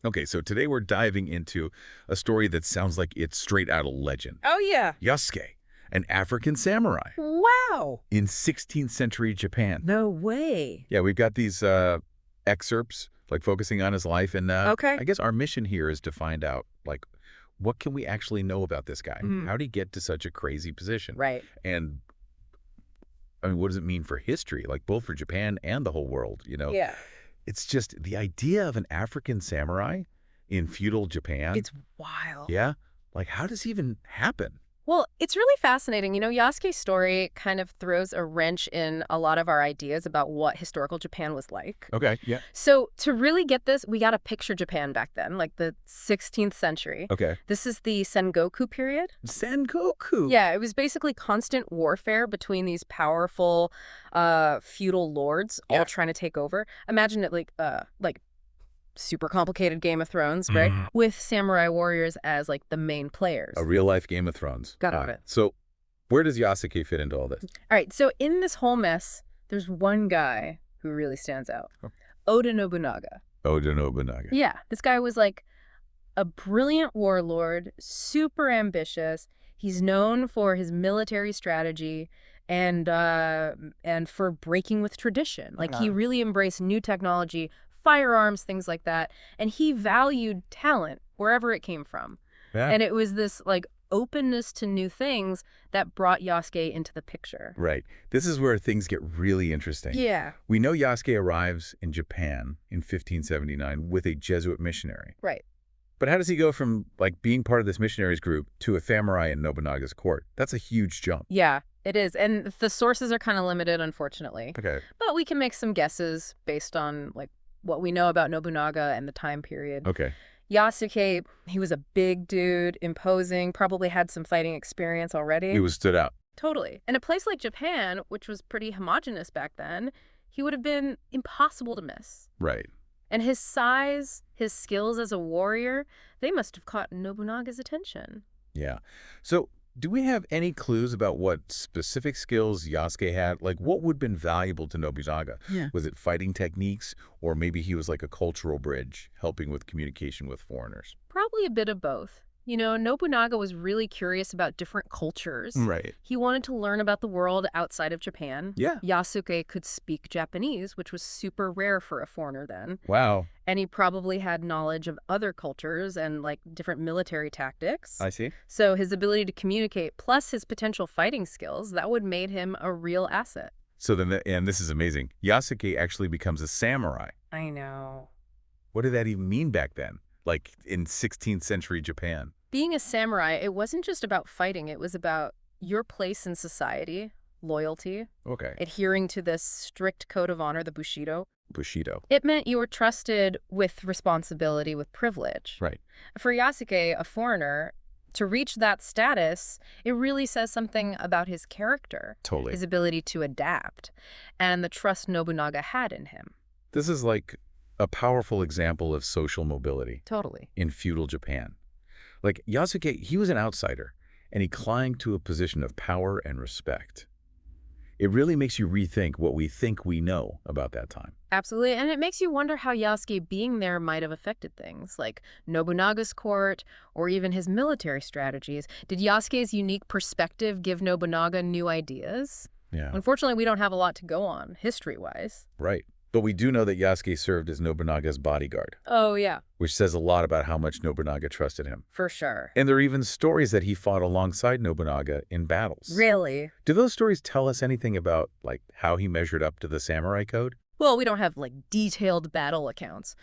Okay, so today we're diving into a story that sounds like it's straight out of legend. Oh, yeah. Yasuke, an African samurai Wow. in 16th century Japan. No way. Yeah, we've got these excerpts, like focusing on his life, and Okay. I guess our mission here is to find out, like, what can we actually know about this guy? Mm, How did he get to such a crazy position? right. And, I mean, what does it mean for history, like both for Japan and the whole world, you know? Yeah. It's just the idea of an African samurai in feudal Japan. It's wild. Yeah? Like, how does it even happen? Well, it's really fascinating. Yasuke's story kind of throws a wrench in a lot of our ideas about what historical Japan was like. Okay, yeah. So to really get this, we got to picture Japan back then, like the 16th century. Okay. This is the Sengoku period. Sengoku. Yeah, it was basically constant warfare between these powerful feudal lords all Yeah. trying to take over. Imagine it like super complicated Game of Thrones, right? With samurai warriors as like the main players. A real-life Game of Thrones. Got it. So where does Yasuke fit into all this? All right, so in this whole mess, there's one guy who really stands out. Oh. Oda Nobunaga. Oda Nobunaga. Yeah, this guy was like a brilliant warlord, super ambitious. He's known for his military strategy and for breaking with tradition. Like he really embraced new technology, firearms, things like that, and he valued talent wherever it came from. Yeah. And it was this like openness to new things that brought Yasuke into the picture. Right. This is where things get really interesting. Yeah. We know Yasuke arrives in Japan in 1579 with a Jesuit missionary. Right. But how does he go from, like, being part of this missionaries group to a samurai in Nobunaga's court? That's a huge jump. Yeah, it is. And the sources are kind of limited, unfortunately. Okay. But we can make some guesses based on like what we know about Nobunaga and the time period. Okay. Yasuke, he was a big dude, imposing, probably had some fighting experience already. He was stood out. Totally. In a place like Japan, which was pretty homogenous back then, he would have been impossible to miss. Right. And his size, his skills as a warrior, they must have caught Nobunaga's attention. Yeah. So do we have any clues about what specific skills Yasuke had? Like, what would have been valuable to Nobunaga? Yeah. Was it fighting techniques, or maybe he was like a cultural bridge, helping with communication with foreigners? Probably a bit of both. Nobunaga was really curious about different cultures. Right. He wanted to learn about the world outside of Japan. Yeah. Yasuke could speak Japanese, which was super rare for a foreigner then. Wow. And he probably had knowledge of other cultures and like different military tactics. I see. So his ability to communicate plus his potential fighting skills, that would made him a real asset. So then, and this is amazing, Yasuke actually becomes a samurai. I know. What did that even mean back then? Like in 16th century Japan? Being a samurai, it wasn't just about fighting. It was about your place in society, loyalty, Okay. adhering to this strict code of honor, the Bushido. Bushido. It meant you were trusted with responsibility, with privilege. Right. For Yasuke, a foreigner, to reach that status, it really says something about his character, Totally. his ability to adapt, and the trust Nobunaga had in him. This is like a powerful example of social mobility Totally. in feudal Japan. Like Yasuke, he was an outsider, and he climbed to a position of power and respect. It really makes you rethink what we think we know about that time. Absolutely, and it makes you wonder how Yasuke being there might have affected things, like Nobunaga's court, or even his military strategies. Did Yasuke's unique perspective give Nobunaga new ideas? Yeah. Unfortunately, we don't have a lot to go on, history-wise. Right. But we do know that Yasuke served as Nobunaga's bodyguard, Oh, yeah, which says a lot about how much Nobunaga trusted him. for sure. And there are even stories that he fought alongside Nobunaga in battles. Really? Do those stories tell us anything about, like, how he measured up to the samurai code? Well, we don't have, like, detailed battle accounts.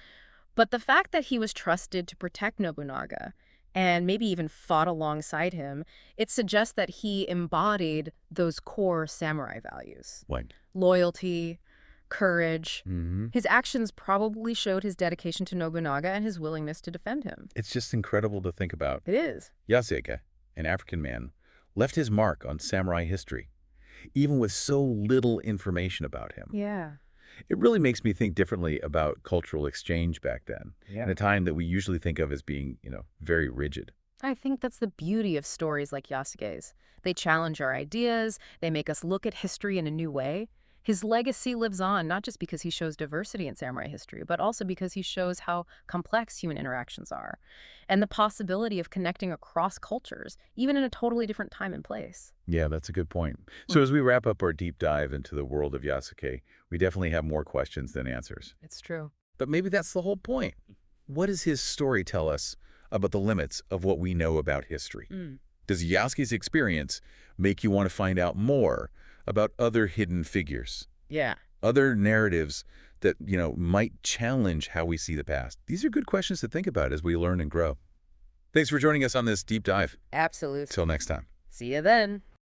But the fact that he was trusted to protect Nobunaga and maybe even fought alongside him, it suggests that he embodied those core samurai values. Like, Loyalty, courage. mm-hmm. His actions probably showed his dedication to Nobunaga and his willingness to defend him. It's just incredible to think about. It is. Yasuke, an African man, left his mark on samurai history, even with so little information about him. Yeah. It really makes me think differently about cultural exchange back then, in a time that we usually think of as being, very rigid. I think that's the beauty of stories like Yasuke's. They challenge our ideas, they make us look at history in a new way. His legacy lives on, not just because he shows diversity in samurai history, but also because he shows how complex human interactions are, and the possibility of connecting across cultures, even in a totally different time and place. Yeah, that's a good point. So as we wrap up our deep dive into the world of Yasuke, we definitely have more questions than answers. It's true. But maybe that's the whole point. What does his story tell us about the limits of what we know about history? Does Yasuke's experience make you want to find out more about other hidden figures, Yeah. other narratives that, might challenge how we see the past? These are good questions to think about as we learn and grow. Thanks for joining us on this deep dive. Absolutely. Till next time. See you then.